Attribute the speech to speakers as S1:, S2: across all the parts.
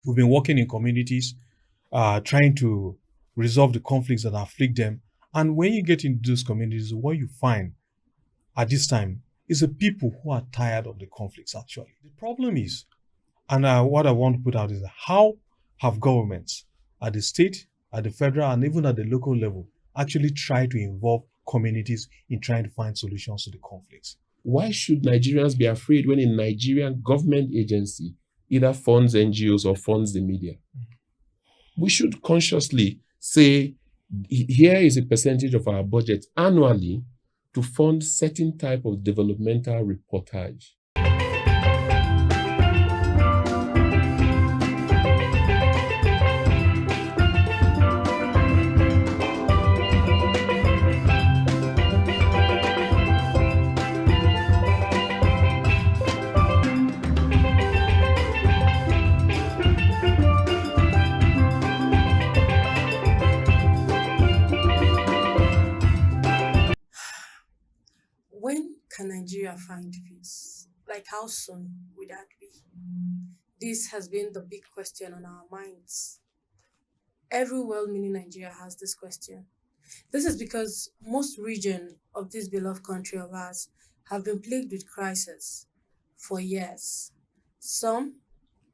S1: We've been working in communities, trying to resolve the conflicts that afflict them. And when you get into those communities, what you find at this time is the people who are tired of the conflicts, actually. The problem is, and what I want to put out is, how have governments at the state, at the federal, and even at the local level actually tried to involve communities in trying to find solutions to the conflicts?
S2: Why should Nigerians be afraid when a Nigerian government agency either funds NGOs or funds the media? We should consciously say, here is a percentage of our budget annually to fund certain type of developmental reportage.
S3: When can Nigeria find peace? Like, how soon would that be? This has been the big question on our minds. Every well-meaning Nigeria has this question. This is because most regions of this beloved country of ours have been plagued with crisis for years. Some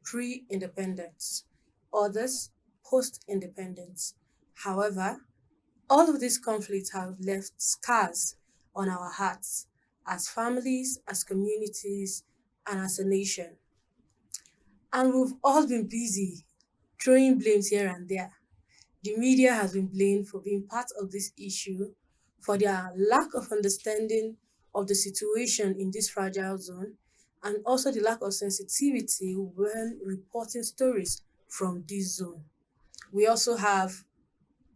S3: pre-independence, others post-independence. However, all of these conflicts have left scars on our hearts as families, as communities, and as a nation. And we've all been busy throwing blames here and there. The media has been blamed for being part of this issue, for their lack of understanding of the situation in this fragile zone, and also the lack of sensitivity when reporting stories from this zone. We also have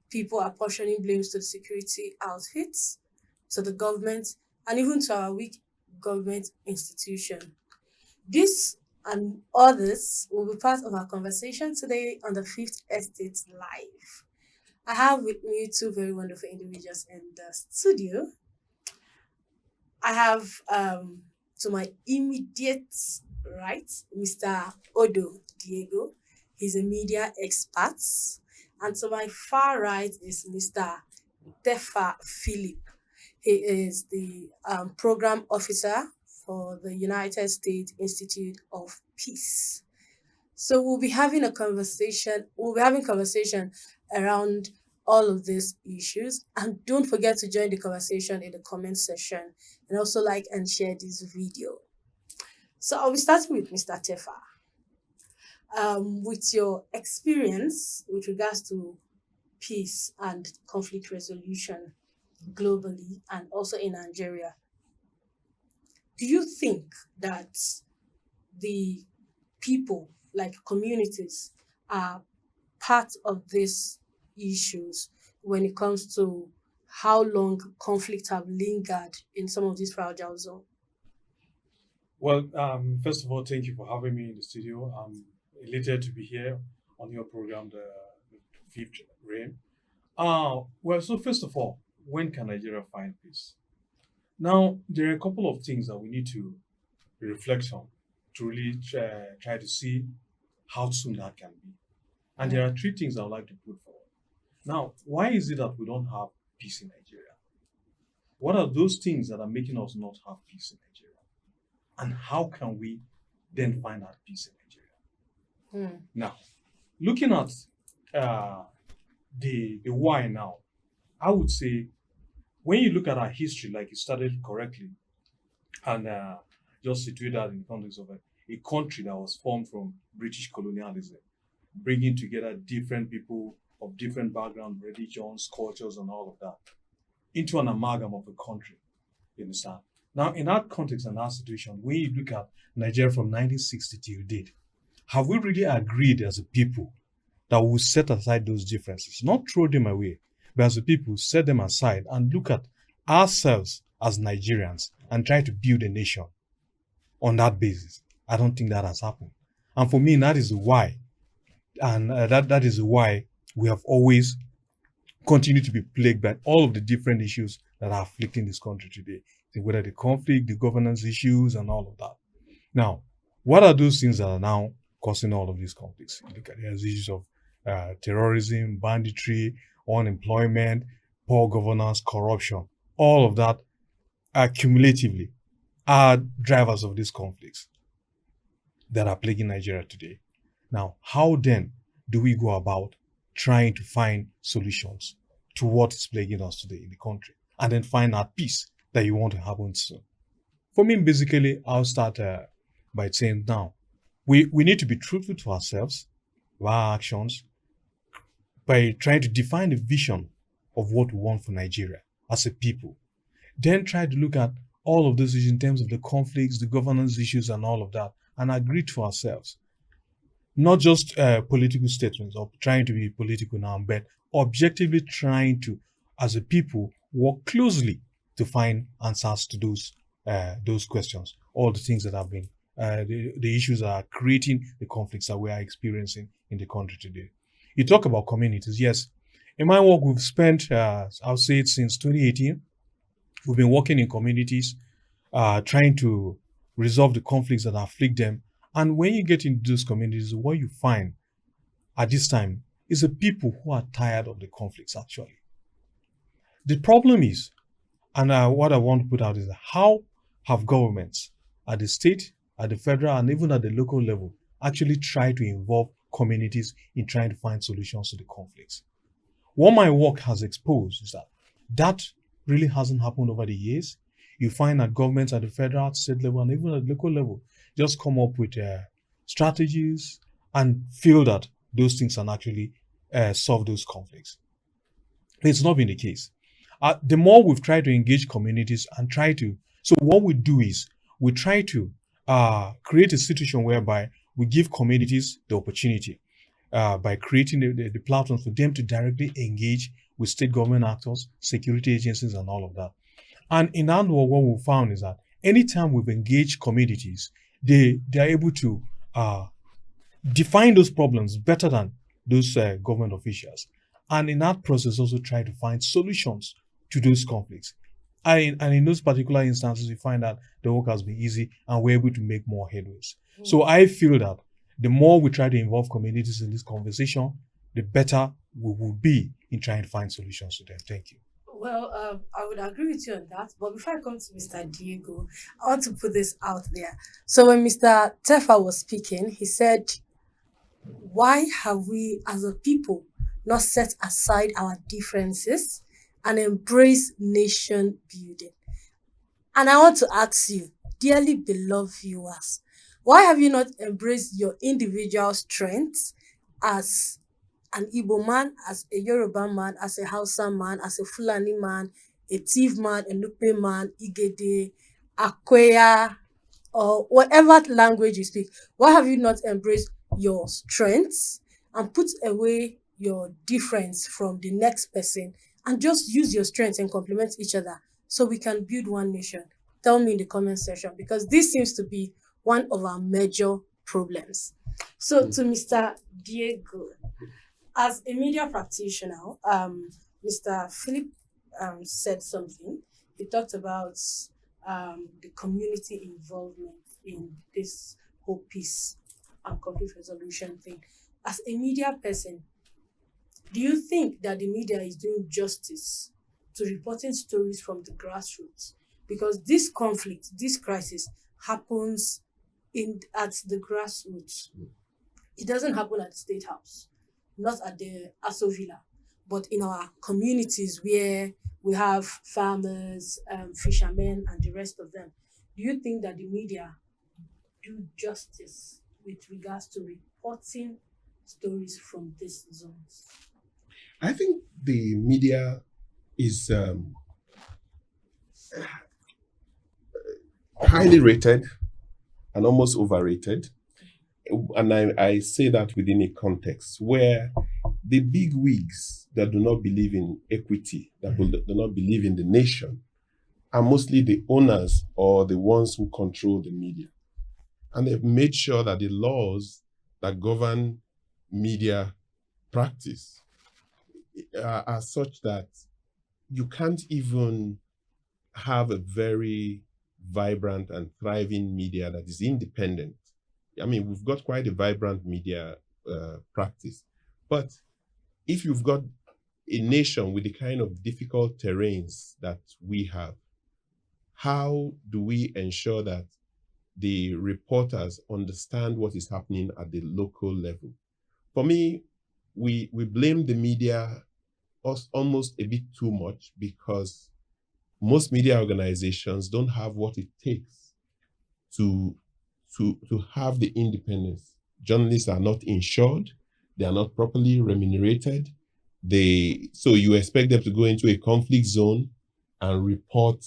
S3: people apportioning blames to the security outfits, to the government, and even to our weak government institution. This and others will be part of our conversation today on the Fifth Estate Live. I have with me two very wonderful individuals in the studio. I have to my immediate right, Mr. Odo Diego. He's a media expert. And to my far right is Mr. Terfa Philip. He is the program officer for the United States Institute of Peace. So we'll be having a conversation. We'll be having conversation around all of these issues. And don't forget to join the conversation in the comment section, and also like and share this video. So I'll be starting with Mr. Terfa. With your experience with regards to peace and conflict resolution globally and also in Nigeria, do you think that the people, like communities, are part of these issues when it comes to how long conflicts have lingered in some of these fragile zones?
S1: Well, first of all, thank you for having me in the studio. I'm elated to be here on your program, the Fifth Reign. Well, so first of all, when can Nigeria find peace? Now, there are a couple of things that we need to reflect on to really try to see how soon that can be. And there are three things I would like to put forward. Now, why is it that we don't have peace in Nigeria? What are those things that are making us not have peace in Nigeria? And how can we then find that peace in Nigeria? Now, looking at the why now, I would say when you look at our history, like you started correctly, and just situate that in the context of a country that was formed from British colonialism, bringing together different people of different backgrounds, religions, cultures, and all of that, into an amalgam of a country, you understand? Now, in that context and that situation, when you look at Nigeria from 1960 till date, have we really agreed as a people that we will set aside those differences, not throw them away, but as a people set them aside and look at ourselves as Nigerians and try to build a nation on that basis? I don't think that has happened. And for me, that is why, and that is why we have always continued to be plagued by all of the different issues that are afflicting this country today, whether the conflict, the governance issues, and all of that. Now, what are those things that are now causing all of these conflicts. You look at the issues of terrorism, banditry, unemployment, poor governance, corruption. All of that cumulatively are drivers of these conflicts that are plaguing Nigeria today. Now, how then do we go about trying to find solutions to what is plaguing us today in the country, and then find that peace that you want to happen soon? For me, basically, I'll start by saying now, we need to be truthful to ourselves, to our actions, by trying to define the vision of what we want for Nigeria as a people. Then try to look at all of those issues in terms of the conflicts, the governance issues, and all of that, and agree to ourselves. Not just political statements or trying to be political now, but objectively trying to, as a people, work closely to find answers to those questions, all the things that have been, the issues that are creating the conflicts that we are experiencing in the country today. You talk about communities. Yes, in my work, we've spent, I'll say it since 2018, we've been working in communities, trying to resolve the conflicts that afflict them. And when you get into those communities, what you find at this time is the people who are tired of the conflicts, actually. The problem is, and what I want to put out is, how have governments at the state, at the federal, and even at the local level actually tried to involve communities in trying to find solutions to the conflicts? What my work has exposed is that really hasn't happened over the years. You find that governments at the federal, state level, and even at the local level just come up with strategies and feel that those things can actually solve those conflicts. It's not been the case. The more we've tried to engage communities and so what we do is we try to create a situation whereby we give communities the opportunity by creating the platforms for them to directly engage with state government actors, security agencies, and all of that. And in that work, what we found is that anytime we've engaged communities, they are able to define those problems better than those government officials. And in that process, also try to find solutions to those conflicts. And in those particular instances, we find that the work has been easy and we're able to make more headways. So I feel that the more we try to involve communities in this conversation, the better we will be in trying to find solutions to them. Thank you.
S3: Well, I would agree with you on that. But before I come to Mr. Diego, I want to put this out there. So when Mr. Terfa was speaking, he said, why have we as a people not set aside our differences and embrace nation building? And I want to ask you, dearly beloved viewers, why have you not embraced your individual strengths as an Igbo man, as a Yoruba man, as a Hausa man, as a Fulani man, a Tiv man, a Nupe man, Igede, Akweya, or whatever language you speak? Why have you not embraced your strengths and put away your difference from the next person and just use your strengths and complement each other so we can build one nation? Tell me in the comment section, because this seems to be one of our major problems. So to Mr. Diego, as a media practitioner, Mr. Philip said something. He talked about the community involvement in this whole peace and conflict resolution thing. As a media person, do you think that the media is doing justice to reporting stories from the grassroots? Because this conflict, this crisis happens at the grassroots. It doesn't happen at the State House, not at the Aso Villa, but in our communities where we have farmers, fishermen, and the rest of them. Do you think that the media do justice with regards to reporting stories from these zones?
S2: I think the media is highly rated and almost overrated. And I say that within a context where the big wigs that do not believe in equity, that do not believe in the nation, are mostly the owners or the ones who control the media. And they've made sure that the laws that govern media practice are such that you can't even have a very vibrant and thriving media that is independent I mean, we've got quite a vibrant media practice. But if you've got a nation with the kind of difficult terrains that we have, how do we ensure that the reporters understand what is happening at the local level? For me, we blame the media almost a bit too much, because most media organizations don't have what it takes to have the independence. Journalists are not insured, they are not properly remunerated. So you expect them to go into a conflict zone and report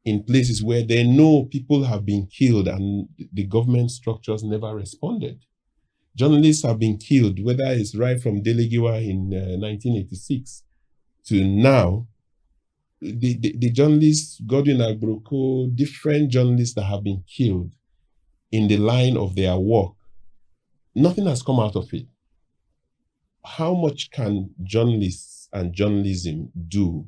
S2: in places where they know people have been killed and the government structures never responded. Journalists have been killed, whether it's right from Delegiwa in 1986 to now. The journalists, Godwin Agbroko, different journalists that have been killed in the line of their work, nothing has come out of it. How much can journalists and journalism do?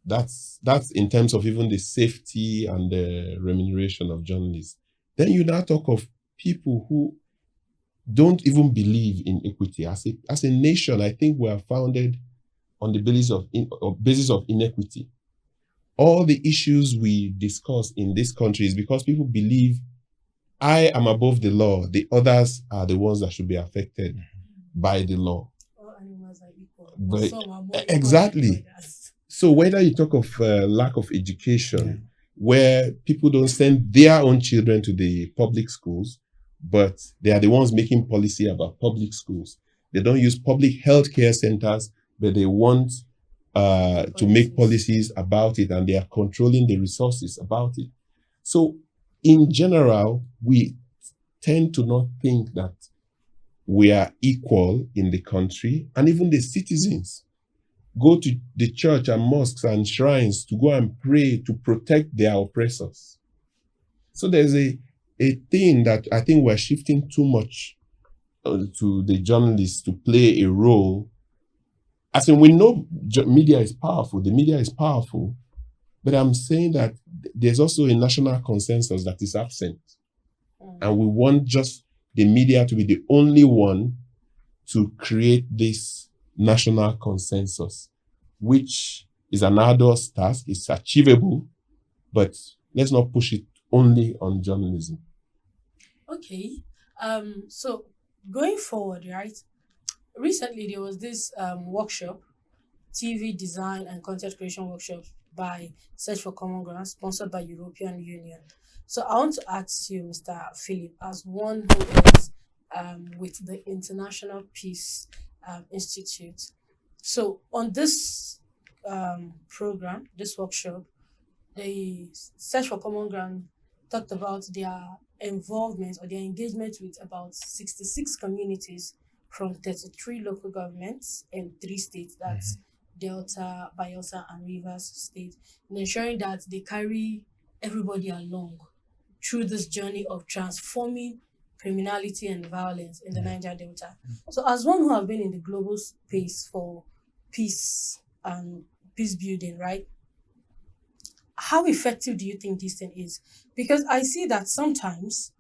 S2: That's in terms of even the safety and the remuneration of journalists. Then you now talk of people who don't even believe in equity. As a nation, I think we are founded on the basis of inequity. All the issues we discuss in this country is because people believe I am above the law, the others are the ones that should be affected by the law.
S3: All animals are equal.
S2: But
S3: Some are more equal
S2: exactly.
S3: than others.
S2: So whether you talk of lack of education, where people don't send their own children to the public schools, but they are the ones making policy about public schools. They don't use public health care centers, but they want to make policies about it, and they are controlling the resources about it. So in general, we tend to not think that we are equal in the country, and even the citizens go to the church and mosques and shrines to go and pray to protect their oppressors. So there's a thing that I think we're shifting too much to the journalists to play a role. As in, we know media is powerful, the media is powerful, but I'm saying that there's also a national consensus that is absent. And we want just the media to be the only one to create this national consensus, which is an arduous task. It's achievable, but let's not push it only on journalism.
S3: Okay. So going forward, right? Recently there was this workshop, TV design and content creation workshop by Search for Common Ground, sponsored by European Union. So I want to ask you, Mr. Philip, as one who is with the International Peace Institute. So on this program, this workshop, the Search for Common Ground talked about their involvement or their engagement with about 66 communities from 33 local governments in 3 states, that's Delta, Bayelsa, and Rivers State, in ensuring that they carry everybody along through this journey of transforming criminality and violence in the Niger Delta. So as one who have been in the global space for peace and peace building, right? How effective do you think this thing is? Because I see that sometimes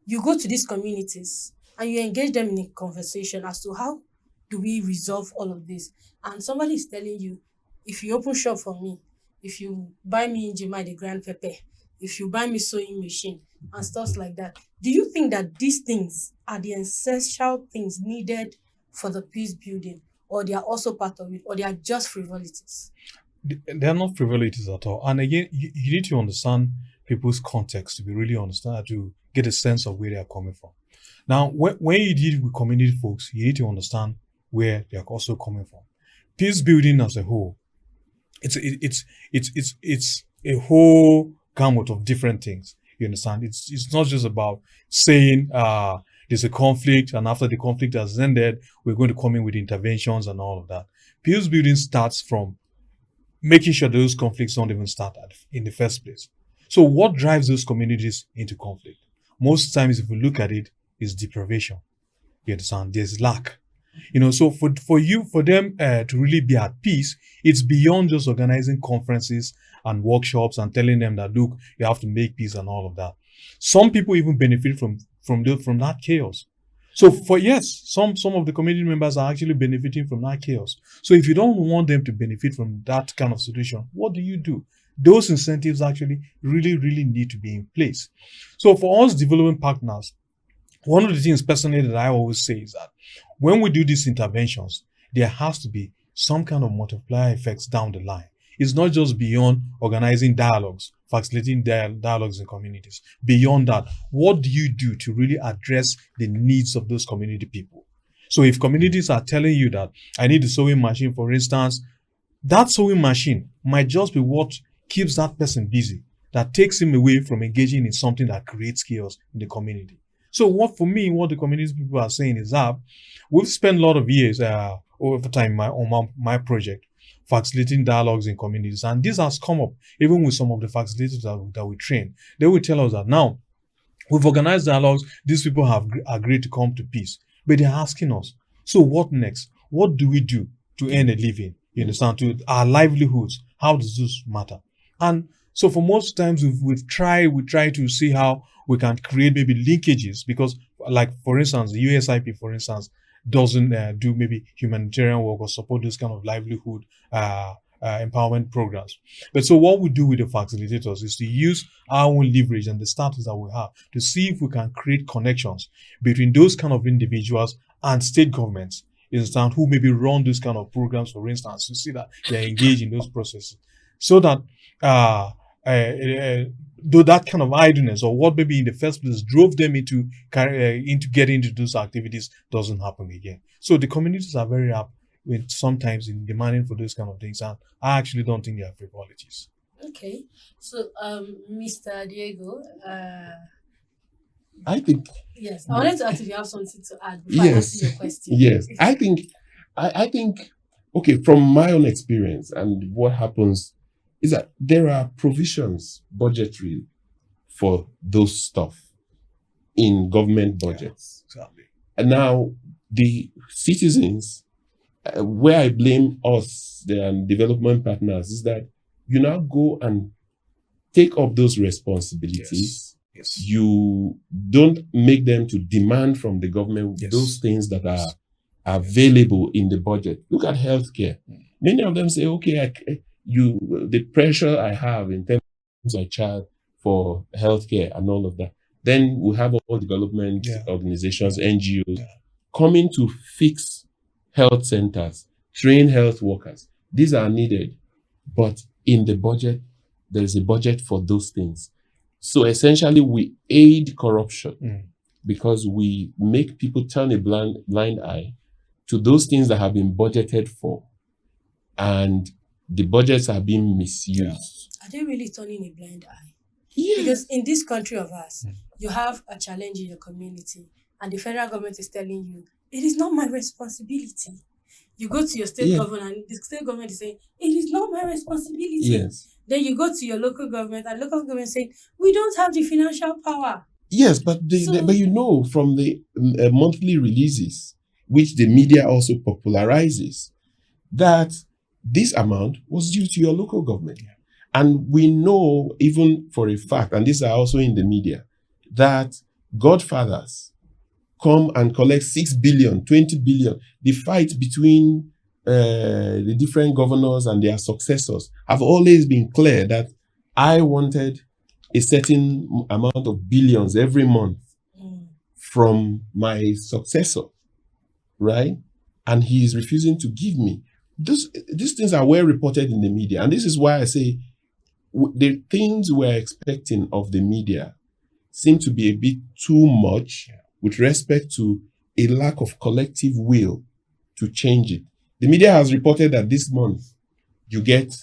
S3: you go to these communities and you engage them in a conversation as to how do we resolve all of this. And somebody is telling you, if you open shop for me, if you buy me Njima the grand pepper, if you buy me sewing machine and stuff like that, do you think that these things are the essential things needed for the peace building, or they are also part of it, or they are just frivolities?
S1: They are not frivolities at all. And again, you need to understand people's context to be really understand, to get a sense of where they are coming from. Now, when you deal with community folks, you need to understand where they are also coming from. Peace building as a whole, it's a whole gamut of different things. You understand? It's not just about saying there's a conflict, and after the conflict has ended, we're going to come in with interventions and all of that. Peace building starts from making sure those conflicts don't even start in the first place. So what drives those communities into conflict? Most times, if we look at it, is deprivation. You understand? There's lack. So for them to really be at peace, it's beyond just organizing conferences and workshops and telling them that, look, you have to make peace and all of that. Some people even benefit from from that chaos. So some of the community members are actually benefiting from that chaos. So if you don't want them to benefit from that kind of situation, what do? Those incentives actually really, really need to be in place. So for us development partners, one of the things personally that I always say is that when we do these interventions, there has to be some kind of multiplier effects down the line. It's not just beyond organizing dialogues, facilitating dialogues in communities. Beyond that, what do you do to really address the needs of those community people? So if communities are telling you that I need a sewing machine, for instance, that sewing machine might just be what keeps that person busy, that takes him away from engaging in something that creates chaos in the community. So what the community people are saying is that we've spent a lot of years over time on my project facilitating dialogues in communities, and this has come up even with some of the facilitators that we train. They will tell us that now we've organized dialogues, these people have agreed to come to peace, but they're asking us, so what next? What do we do to earn a living? You understand? To our livelihoods, how does this matter? And so for most times we try to see how we can create maybe linkages, because like for instance the USIP for instance doesn't do maybe humanitarian work or support those kind of livelihood empowerment programs. But so what we do with the facilitators is to use our own leverage and the status that we have to see if we can create connections between those kind of individuals and state governments in the town who maybe run those kind of programs, for instance, to see that they are engaged in those processes, so that though that kind of idleness or what maybe in the first place drove them into getting into those activities doesn't happen again. So the communities are very apt with sometimes in demanding for those kind of things, and I actually don't think they are frivolities.
S3: Okay, so Mr. Diego,
S2: I think
S3: yes, I wanted to ask if you have something to add before I
S2: yes,
S3: answer your question.
S2: yes. I think okay, from my own experience and what happens is that there are provisions budgetary for those stuff in government budgets.
S1: Yeah, exactly.
S2: And now the citizens, where I blame us, the development partners, is that you now go and take up those responsibilities.
S1: Yes.
S2: You don't make them to demand from the government those things that are available in the budget. Look at healthcare. Many of them say, okay, the pressure I have in terms of my child for healthcare and all of that. Then we have all development organizations, NGOs, coming to fix health centers, train health workers. These are needed. But in the budget, there's a budget for those things. So essentially, we aid corruption because we make people turn a blind eye to those things that have been budgeted for. And the budgets are being misused.
S3: Are they really turning a blind eye?
S2: Yes.
S3: Because in this country of ours, you have a challenge in your community, and the federal government is telling you, it is not my responsibility. You go to your state government, and the state government is saying, it is not my responsibility.
S2: Yes.
S3: Then you go to your local government, and local government saying, we don't have the financial power.
S2: Yes, but but you know from the monthly releases, which the media also popularizes, that this amount was due to your local government. And we know even for a fact, and these are also in the media, that godfathers come and collect 6 billion, 20 billion. The fight between the different governors and their successors have always been clear that I wanted a certain amount of billions every month from my successor, right? And he is refusing to give me. These things are well reported in the media. And this is why I say the things we're expecting of the media seem to be a bit too much with respect to a lack of collective will to change it. The media has reported that this month you get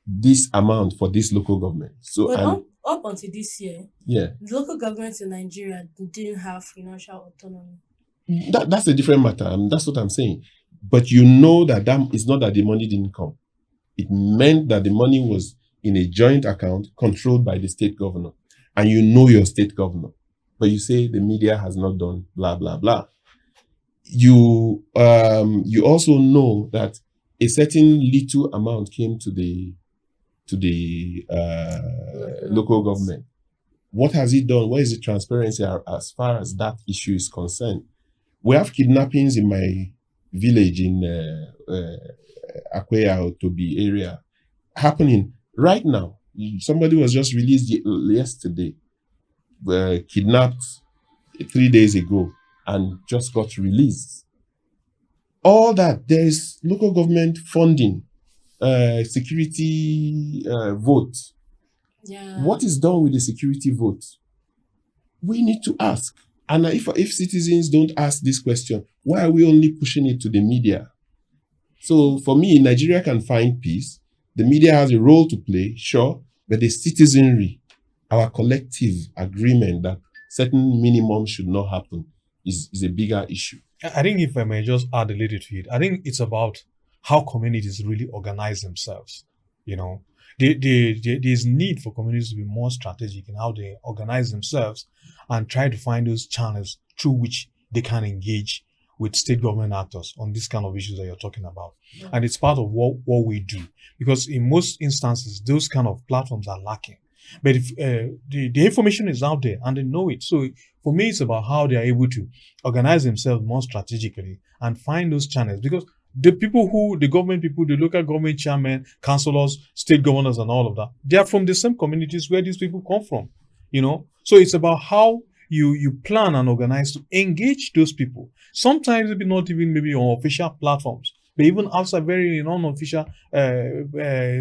S2: this amount for this local government. So
S3: up until this year, local governments in Nigeria didn't have financial autonomy.
S2: That's a different matter. That's what I'm saying. But you know that is not that the money didn't come. It meant that the money was in a joint account controlled by the state governor. And you know your state governor. But you say the media has not done blah, blah, blah. You also know that a certain little amount came to the local government. What has it done? Where is the transparency as far as that issue is concerned? We have kidnappings in my village in Akweya TV area happening right now. Somebody was just released yesterday, kidnapped 3 days ago, and just got released. All that, there is local government funding, security vote.
S3: Yeah.
S2: What is done with the security vote? We need to ask. And if citizens don't ask this question, why are we only pushing it to the media? So for me, Nigeria can find peace. The media has a role to play, sure, but the citizenry, our collective agreement that certain minimum should not happen is a bigger issue.
S1: I think if I may just add a little to it, I think it's about how communities really organize themselves. There's need for communities to be more strategic in how they organize themselves and try to find those channels through which they can engage with state government actors on this kind of issues that you're talking about. Yeah. And it's part of what we do, because in most instances, those kind of platforms are lacking. But if the information is out there and they know it. So for me, it's about how they are able to organize themselves more strategically and find those channels, because the government people, the local government chairmen, councillors, state governors, and all of that, they are from the same communities where these people come from, So it's about how you plan and organize to engage those people. Sometimes maybe not even maybe on official platforms, but even outside very unofficial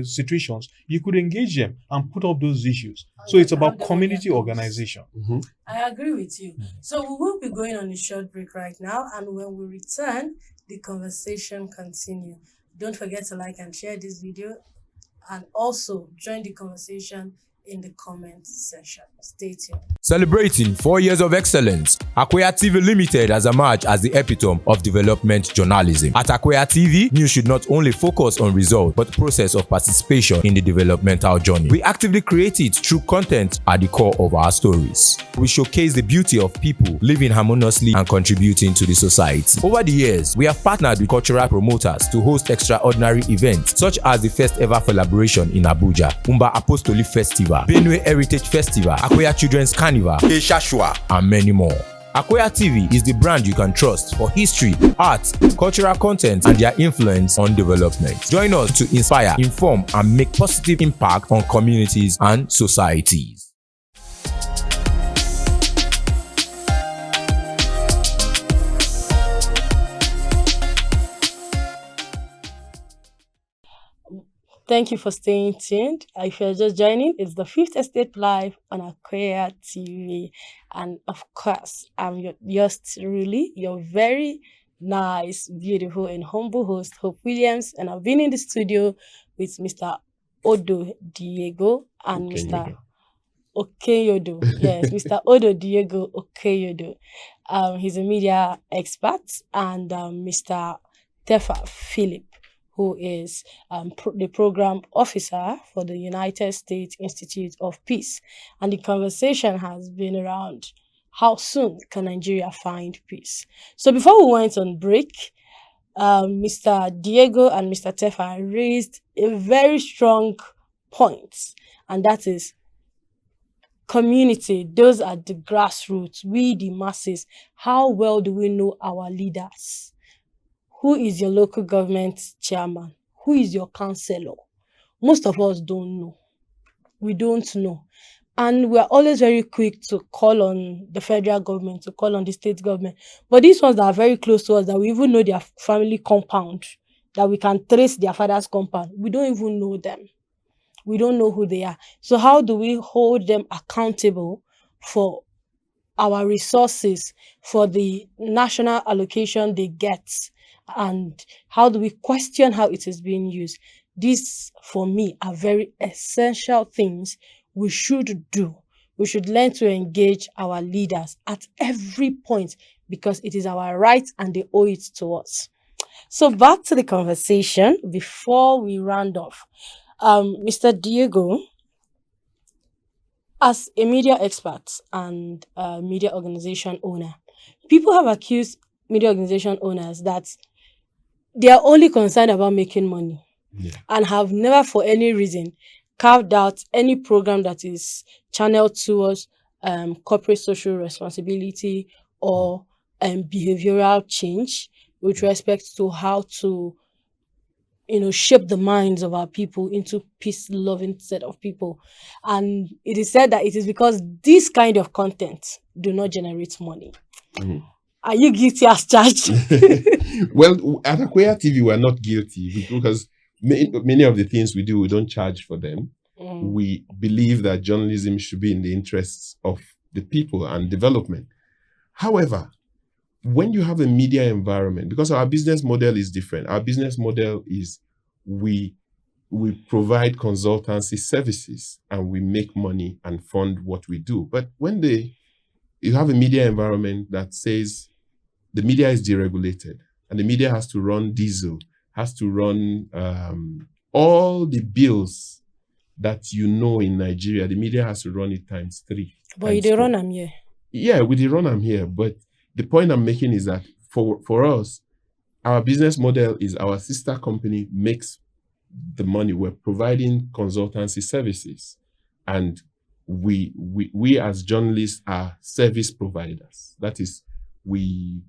S1: situations, you could engage them and put up those issues. So it's about community organization.
S3: Mm-hmm. I agree with you. So we will be going on a short break right now, and when we return, the conversation continue. Don't forget to like and share this video, and also join the conversation in the comment section. Stay tuned.
S4: Celebrating 4 years of excellence, Akweya TV Ltd has emerged as the epitome of development journalism. At Akweya TV, news should not only focus on results, but the process of participation in the developmental journey. We actively create it through content at the core of our stories. We showcase the beauty of people living harmoniously and contributing to the society. Over the years, we have partnered with cultural promoters to host extraordinary events, such as the first ever collaboration in Abuja, Umba Apostolic Festival, Benue Heritage Festival, Akweya Children's Carnival, and many more. Akweya TV is the brand you can trust for history, art, cultural content, and their influence on development. Join us to inspire, inform, and make positive impact on communities and societies.
S3: Thank you for staying tuned. If you're just joining, it's the Fifth Estate Live on Akweya TV. And of course, I'm yours truly, your very nice, beautiful, and humble host, Hope Williams. And I've been in the studio with Mr. Odo Diego and Mr. Okeyodo. Yes, Mr. Odo Diego Okeyodo. He's a media expert, and Mr. Terfa Philip, who is the program officer for the United States Institute of Peace. And the conversation has been around how soon can Nigeria find peace. So before we went on break, Mr. Diego and Mr. Terfa raised a very strong point, and that is community. Those are the grassroots, we the masses. How well do we know our leaders? Who is your local government chairman? Who is your councillor? Most of us don't know. We don't know. And we're always very quick to call on the federal government, to call on the state government. But these ones that are very close to us, that we even know their family compound, that we can trace their father's compound, we don't even know them. We don't know who they are. So how do we hold them accountable for our resources, for the national allocation they get? And how do we question how it is being used? These, for me, are very essential things we should do. We should learn to engage our leaders at every point, because it is our right and they owe it to us. So back to the conversation before we round off. Mr. Diego, as a media expert and a media organization owner, people have accused media organization owners that they are only concerned about making money, and have never for any reason carved out any program that is channeled towards corporate social responsibility or behavioral change with respect to how to shape the minds of our people into peace-loving set of people. And it is said that it is because this kind of content do not generate money.
S2: Mhm.
S3: Are you guilty as charged?
S2: Well, at Akweya TV, we're not guilty because many of the things we do, we don't charge for them. We believe that journalism should be in the interests of the people and development. However, when you have a media environment, because our business model is different, our business model is we provide consultancy services and we make money and fund what we do. But when you have a media environment that says the media is deregulated and the media has to run diesel, has to run all the bills that in Nigeria, the media has to run it times 3.
S3: But you don't run them here.
S2: Yeah, we did run them here. But the point I'm making is that for us, our business model is our sister company makes the money. We're providing consultancy services. And we as journalists are service providers. That is, we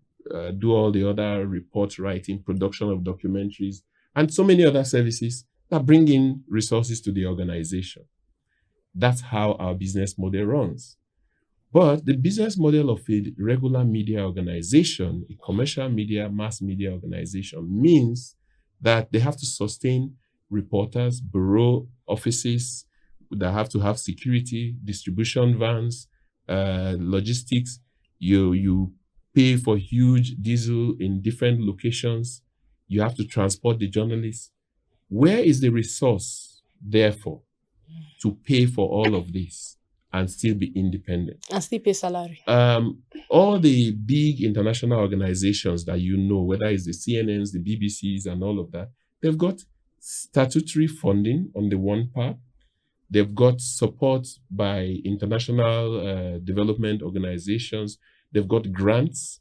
S2: do all the other report writing, production of documentaries, and so many other services that bring in resources to the organization. That's how our business model runs. But the business model of a regular media organization, a commercial media, mass media organization, means that they have to sustain reporters, bureau offices that have to have security, distribution vans, logistics. You pay for huge diesel in different locations. You have to transport the journalists. Where is the resource, therefore, to pay for all of this and still be independent?
S3: And still pay salary.
S2: All the big international organizations that whether it's the CNNs, the BBCs, and all of that, they've got statutory funding on the one part. They've got support by international development organizations. They've got grants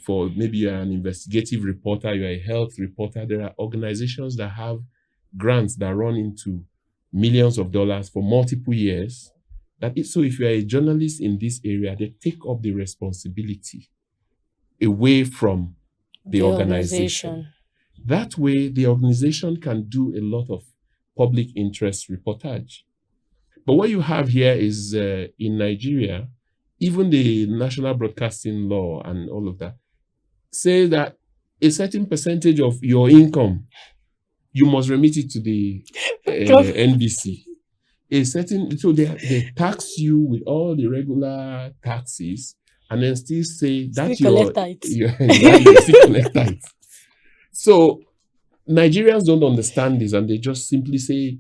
S2: for maybe you're an investigative reporter, you're a health reporter. There are organizations that have grants that run into millions of dollars for multiple years. So if you're a journalist in this area, they take up the responsibility away from the organization. That way, the organization can do a lot of public interest reportage. But what you have here is in Nigeria, even the national broadcasting law and all of that say that a certain percentage of your income, you must remit it to the NBC. So they tax you with all the regular taxes and then still say that
S3: still
S2: collect tithe. So Nigerians don't understand this and they just simply say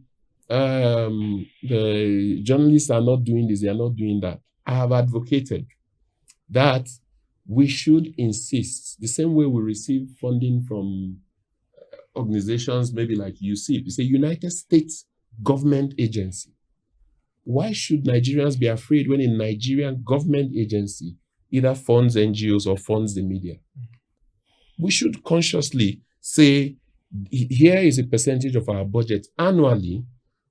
S2: the journalists are not doing this, they are not doing that. I have advocated that we should insist, the same way we receive funding from organizations maybe like USIP, it's a United States government agency. Why should Nigerians be afraid when a Nigerian government agency either funds NGOs or funds the media? We should consciously say, here is a percentage of our budget annually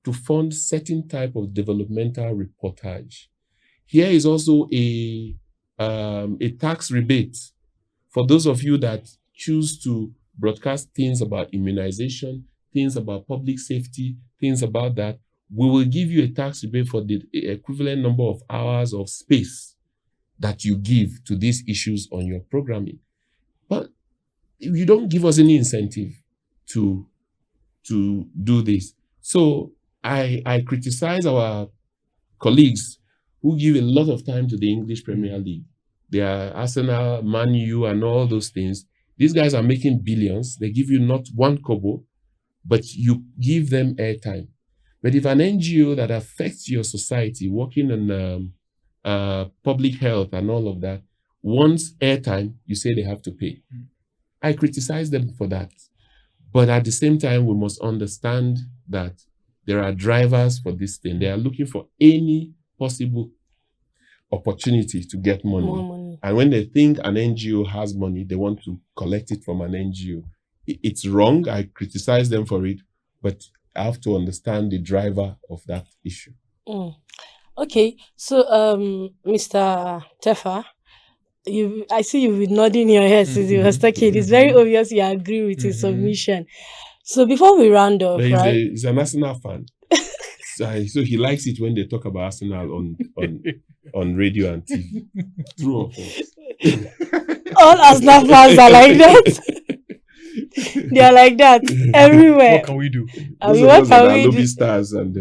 S2: to fund certain type of developmental reportage. Here is also a tax rebate for those of you that choose to broadcast things about immunization, things about public safety, things about that. We will give you a tax rebate for the equivalent number of hours of space that you give to these issues on your programming. But you don't give us any incentive to do this. So I criticize our colleagues who give a lot of time to the English Premier League. They are Arsenal, Man U, and all those things. These guys are making billions. They give you not one kobo, but you give them airtime. But if an NGO that affects your society, working on public health and all of that, wants airtime, you say they have to pay. I criticize them for that. But at the same time, we must understand that there are drivers for this thing. They are looking for any possible opportunity to get money.
S3: More money.
S2: And when they think an NGO has money, they want to collect it from an NGO. It's wrong. I criticize them for it, but I have to understand the driver of that issue.
S3: Okay, so Mr. Terfa, I see you've been nodding your head since you were talking. It's very obvious you agree with his submission. So before we round off,
S2: But
S3: right?
S2: he's an Arsenal fan. So he likes it when they talk about Arsenal on radio and TV. True or false?
S3: All Arsenal fans are like that. They are like that everywhere.
S1: What can we do?
S3: I mean,
S2: Those
S3: what
S2: of us that
S3: can
S2: are
S3: we
S2: lobby
S3: do?
S2: stars and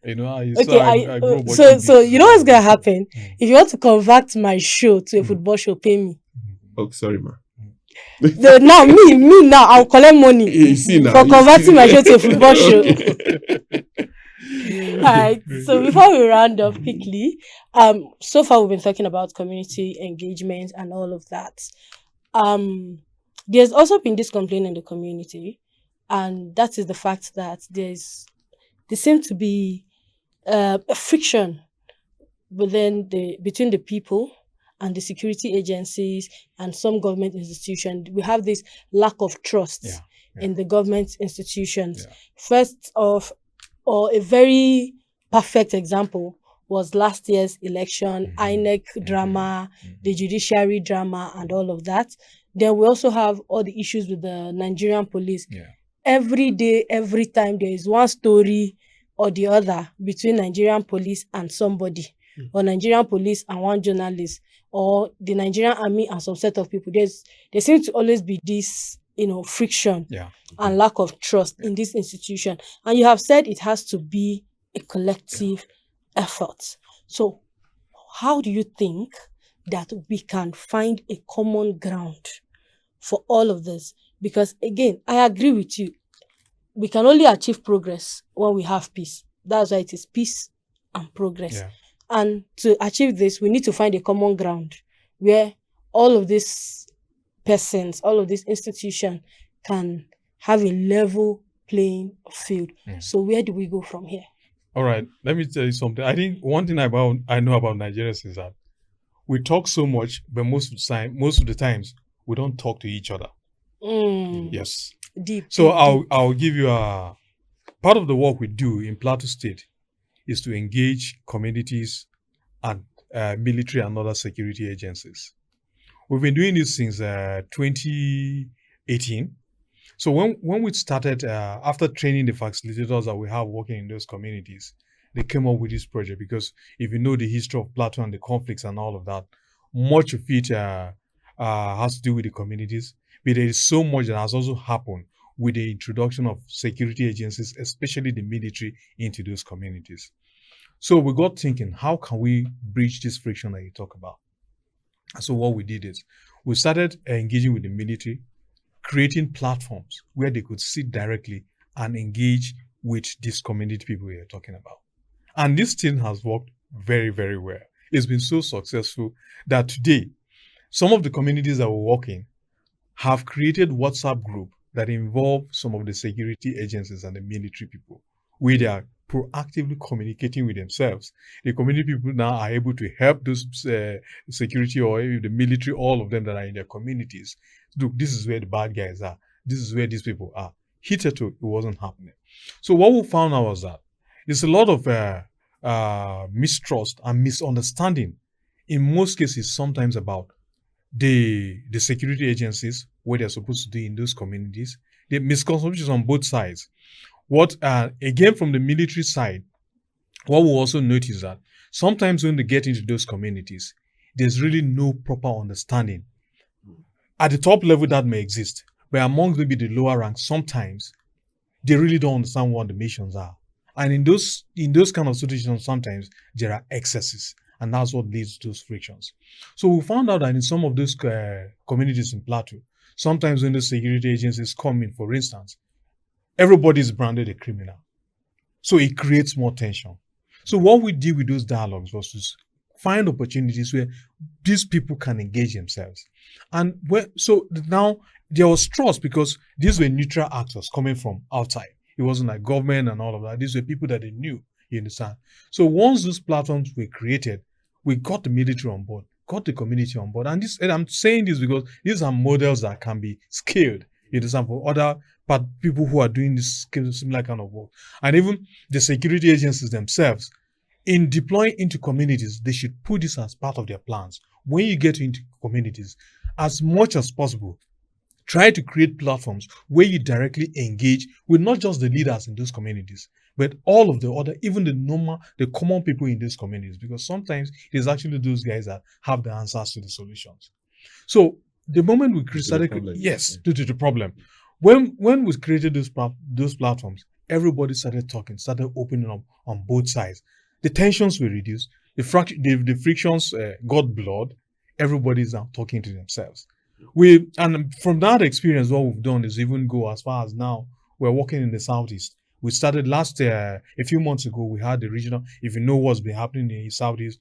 S1: You know, I grew up
S3: So
S1: watching
S3: you know what's gonna happen? If you want to convert my show to a football show, pay me.
S2: oh, sorry, ma.
S3: Now me now I'll collect money
S2: You see now,
S3: for converting my show to a football show.
S2: Okay.
S3: Alright, so before we round up quickly, so far we've been talking about community engagement and all of that. There's also been this complaint in the community, and that is the fact that there seems to be a friction between the people and the security agencies and some government institutions. We have this lack of trust in the government institutions. First off, or a very perfect example was last year's election, INEC drama, the judiciary drama, and all of that. Then we also have all the issues with the Nigerian police. Every day, every time, there is one story or the other between Nigerian police and somebody, or Nigerian police and one journalist, or the Nigerian army and some set of people. There seems to always be this, friction and lack of trust in this institution. And you have said it has to be a collective effort. So how do you think that we can find a common ground for all of this? Because again, I agree with you. We can only achieve progress when we have peace. That's why it is peace and progress. And to achieve this, we need to find a common ground where all of these persons, all of these institutions can have a level playing field. So where do we go from here?
S1: All right, let me tell you something. I think one thing I know about Nigerians is that we talk so much, but most of the times, we don't talk to each other. Yes.
S3: Deep.
S1: So I'll give you a part of the work we do in Plateau State is to engage communities and military and other security agencies. We've been doing this since 2018. So when we started, after training the facilitators that we have working in those communities, they came up with this project because if you know the history of Plateau and the conflicts and all of that, much of it has to do with the communities. But there is so much that has also happened with the introduction of security agencies, especially the military, into those communities. So we got thinking, how can we bridge this friction that you talk about? And so what we did is we started engaging with the military, creating platforms where they could sit directly and engage with these community people we are talking about. And this thing has worked very, very well. It's been so successful that today, some of the communities that we're working have created WhatsApp group that involve some of the security agencies and the military people, where they are proactively communicating with themselves. The community people now are able to help those security or the military, all of them that are in their communities. Look, this is where the bad guys are. This is where these people are. Hitherto, it wasn't happening. So what we found out was that there's a lot of mistrust and misunderstanding. In most cases, sometimes about the security agencies, what they're supposed to do in those communities. The misconceptions on both sides. What again from the military side, what we also notice that sometimes when they get into those communities, there's really no proper understanding. At the top level that may exist, but among maybe the lower ranks, sometimes they really don't understand what the missions are. And in those kind of situations, sometimes there are excesses. And that's what leads to those frictions. So we found out that in some of those communities in Plateau, sometimes when the security agencies come in, for instance, everybody is branded a criminal. So it creates more tension. So what we did with those dialogues was to find opportunities where these people can engage themselves. And so now there was trust because these were neutral actors coming from outside. It wasn't like government and all of that. These were people that they knew. You understand? So once those platforms were created, we got the military on board, got the community on board. And I'm saying this because these are models that can be scaled. You understand? For other people who are doing this similar kind of work. And even the security agencies themselves, in deploying into communities, they should put this as part of their plans. When you get into communities, as much as possible, try to create platforms where you directly engage with not just the leaders in those communities, but all of the other, even the common people in these communities, because sometimes it is actually those guys that have the answers to the solutions. So the moment we started, yes, due to the problem, when we created those platforms, everybody started talking, started opening up on both sides. The tensions were reduced. The frictions got blurred. Everybody's now talking to themselves. And from that experience, what we've done is even go as far as now we're working in the Southeast. We started a few months ago. We had the regional. If you know what's been happening in the Southeast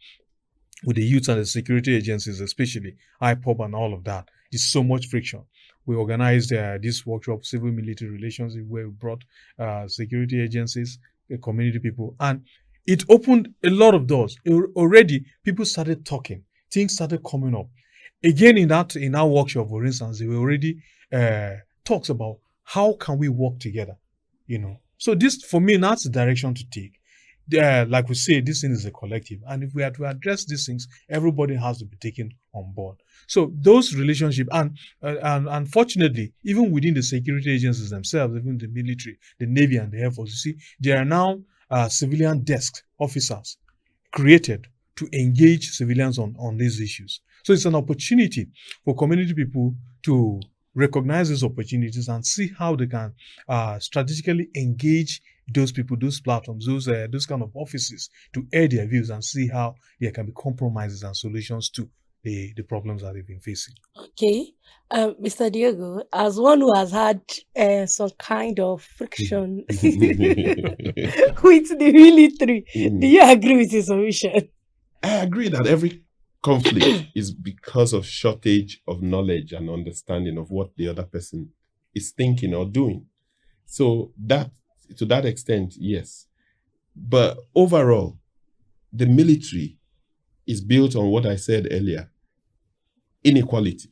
S1: with the youth and the security agencies, especially IPOB and all of that, there's so much friction. We organized this workshop, civil military relations, where we brought security agencies, community people, and it opened a lot of doors. Already, people started talking. Things started coming up. Again, in our workshop, for instance, there were already talks about how can we work together, So this, for me, that's the direction to take. Like we say, this thing is a collective, and if we are to address these things, everybody has to be taken on board. So those relationships, and unfortunately, even within the security agencies themselves, even the military, the Navy, and the Air Force, you see, there are now civilian desk officers created to engage civilians on these issues. So it's an opportunity for community people to recognize these opportunities and see how they can strategically engage those people, those platforms, those kind of offices to air their views and see how there can be compromises and solutions to the problems that they've been facing.
S3: Okay. Mr. Diego, as one who has had some kind of friction with the military, do you agree with the solution?
S2: I agree that every conflict is because of shortage of knowledge and understanding of what the other person is thinking or doing. So to that extent, yes. But overall, the military is built on what I said earlier: inequality.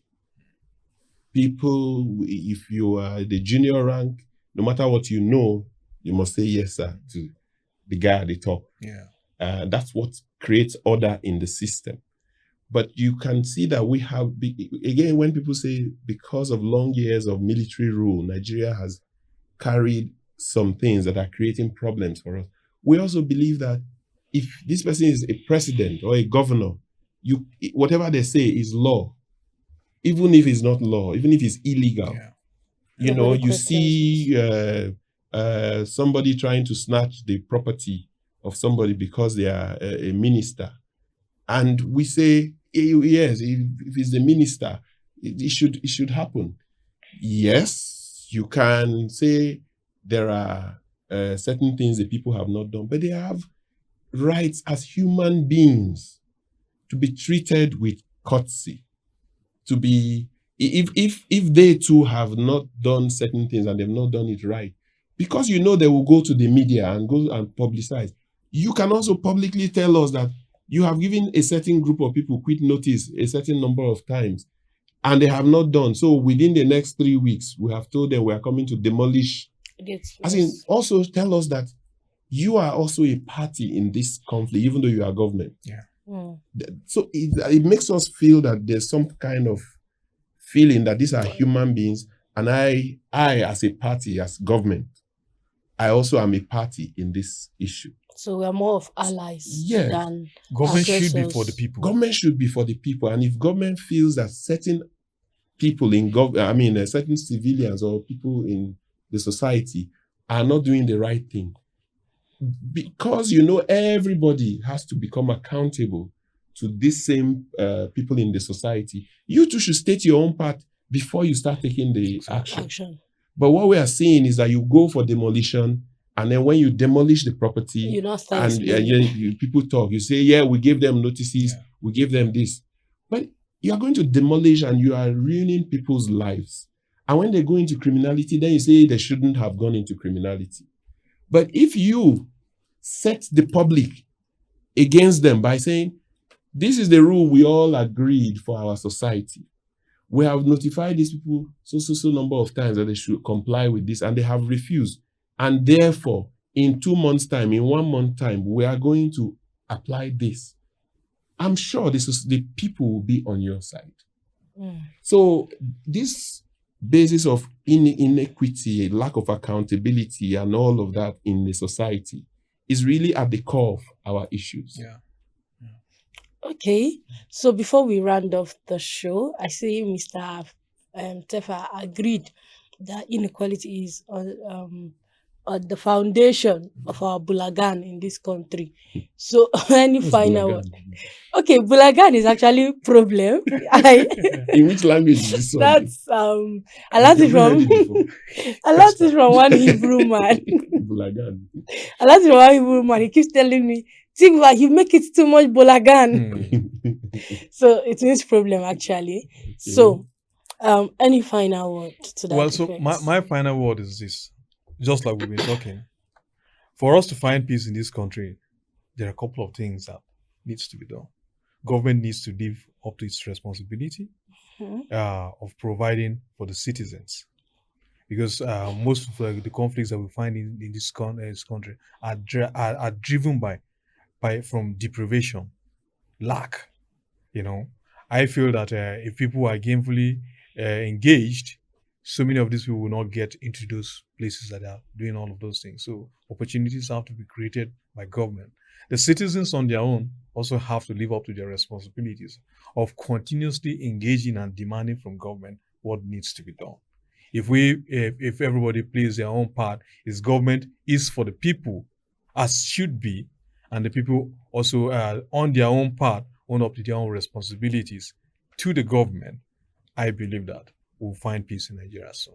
S2: People, if you are the junior rank, no matter what you know, you must say yes, sir, to the guy at the top.
S1: Yeah.
S2: That's what creates order in the system. But you can see that we have, again, when people say because of long years of military rule, Nigeria has carried some things that are creating problems for us. We also believe that if this person is a president or a governor, whatever they say is law, even if it's not law, even if it's illegal.
S3: Yeah.
S2: You see somebody trying to snatch the property of somebody because they are a minister. And we say, yes, if it's the minister, it should happen. Yes, you can say there are certain things that people have not done, but they have rights as human beings to be treated with courtesy, to be, if they too have not done certain things and they've not done it right, because they will go to the media and go and publicize. You can also publicly tell us that you have given a certain group of people quit notice a certain number of times and they have not done. So within the next 3 weeks, we have told them we are coming to demolish.
S3: Yes.
S2: Also tell us that you are also a party in this conflict, even though you are government.
S1: Yeah.
S3: Mm.
S2: So it makes us feel that there's some kind of feeling that these are human beings, and I as a party, as government, I also am a party in this issue.
S3: So we are more of allies than
S1: government
S3: aggressors.
S1: should be for the people.
S2: Government should be for the people, and if government feels that certain people in certain civilians or people in the society are not doing the right thing, because everybody has to become accountable to these same people in the society. You too should state your own part before you start taking the action. But what we are seeing is that you go for demolition, and then when you demolish the property, people talk, you say, yeah, we gave them notices, we gave them this. But you are going to demolish and you are ruining people's lives. And when they go into criminality, then you say they shouldn't have gone into criminality. But if you set the public against them by saying, this is the rule we all agreed for our society. We have notified these people so number of times that they should comply with this, and they have refused. And therefore, in 2 months' time, in 1 month time, we are going to apply this, I'm sure the people will be on your side. So this basis of inequity, lack of accountability, and all of that in the society is really at the core of our issues.
S1: Yeah.
S3: Okay, so before we round off the show, I see Mr. Terfa agreed that inequality is the foundation of our bulagan in this country. So any
S2: What's
S3: final
S2: Bulagan?
S3: word? Okay, bulagan is actually problem.
S2: In which language is this one?
S3: That's I learned it
S2: Have you heard
S3: from
S2: it before?
S3: I learned it from one Hebrew man.
S2: Bulagan.
S3: I learned it from one Hebrew man. He keeps telling me, think about you make it too much bulagan. So it means problem actually. So any final word to that
S1: Well, so
S3: effect?
S1: my final word is this. Just like we've been talking, for us to find peace in this country, there are a couple of things that needs to be done. Government needs to live up to its responsibility of providing for the citizens, because most of the conflicts that we find in this country are driven by from deprivation, lack. I feel that if people are gainfully engaged, so many of these people will not get into those places that are doing all of those things. So opportunities have to be created by government. The citizens on their own also have to live up to their responsibilities of continuously engaging and demanding from government what needs to be done. If everybody plays their own part, is government is for the people, as should be, and the people also on their own part own up to their own responsibilities to the government, I believe that we'll find peace in Nigeria soon.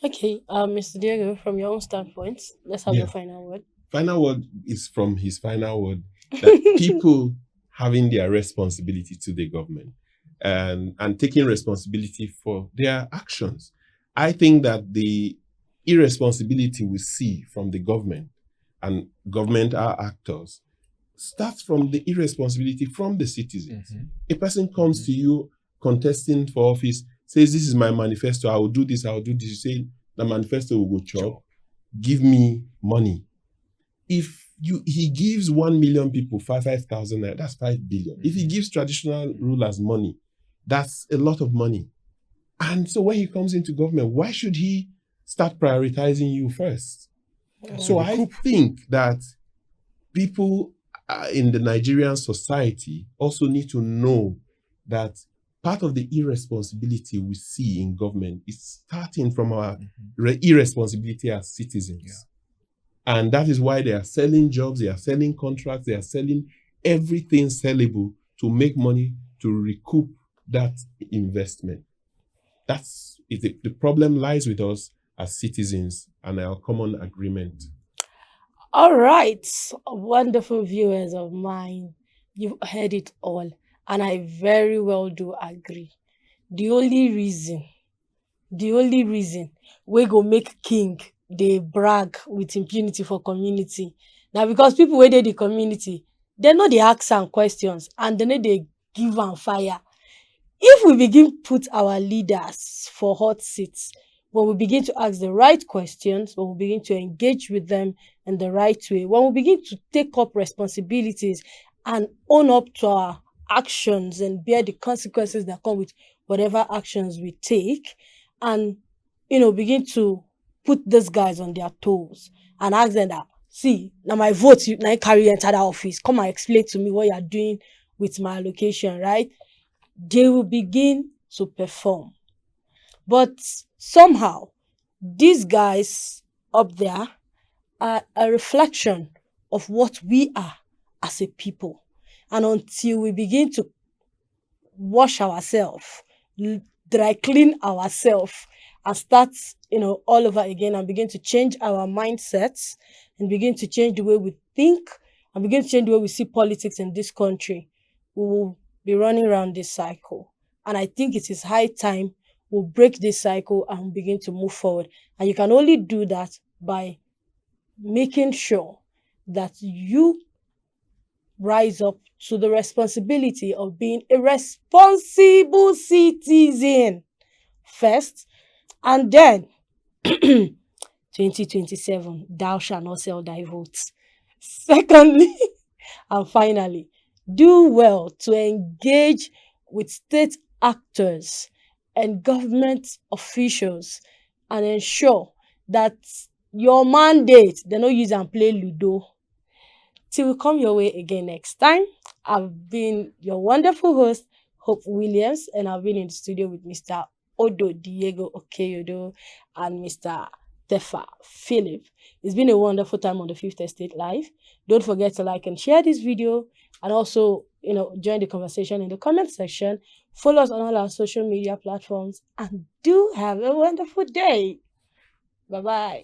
S3: Okay, Mr. Diego, from your own standpoint, let's have your final word.
S2: Final word is from his final word, that people having their responsibility to the government and taking responsibility for their actions. I think that the irresponsibility we see from the government and government actors starts from the irresponsibility from the citizens. A person comes to you contesting for office, says, this is my manifesto, I will do this, I will do this. You say, the manifesto will go chop, give me money. If he gives 1 million people 5,000, that's 5 billion. If he gives traditional rulers money, that's a lot of money. And so when he comes into government, why should he start prioritizing you first? So I think that people in the Nigerian society also need to know that part of the irresponsibility we see in government is starting from our irresponsibility as citizens. Yeah. And that is why they are selling jobs, they are selling contracts, they are selling everything sellable to make money to recoup that investment. That's the problem lies with us as citizens and our common agreement.
S3: All right, wonderful viewers of mine, you've heard it all, and I very well do agree. The only reason we go make king they brag with impunity for community. Now, because people where they the community, they know they ask some questions and then they give and fire. If we begin put our leaders for hot seats, when we begin to ask the right questions, when we begin to engage with them in the right way, when we begin to take up responsibilities and own up to our actions and bear the consequences that come with whatever actions we take, and begin to put these guys on their toes and ask them that, see, now my vote, now carry you enter that office, come and explain to me what you are doing with my allocation, right? They will begin to perform. But somehow, these guys up there are a reflection of what we are as a people. And until we begin to wash ourselves, dry clean ourselves, and start, all over again and begin to change our mindsets and begin to change the way we think and begin to change the way we see politics in this country, we will be running around this cycle. And I think it is high time we break this cycle and begin to move forward. And you can only do that by making sure that you rise up to the responsibility of being a responsible citizen first, and then 2027, thou shalt not sell thy votes. Secondly, And finally, do well to engage with state actors and government officials and ensure that your mandate, they don't use and play Ludo. Till we come your way again next time, I've been your wonderful host, Hope Williams, and I've been in the studio with Mr. Odo Diego Okeyodo and Mr. Terfa Philip. It's been a wonderful time on the Fifth Estate Live. Don't forget to like and share this video, and also, join the conversation in the comment section. Follow us on all our social media platforms, and do have a wonderful day. Bye-bye.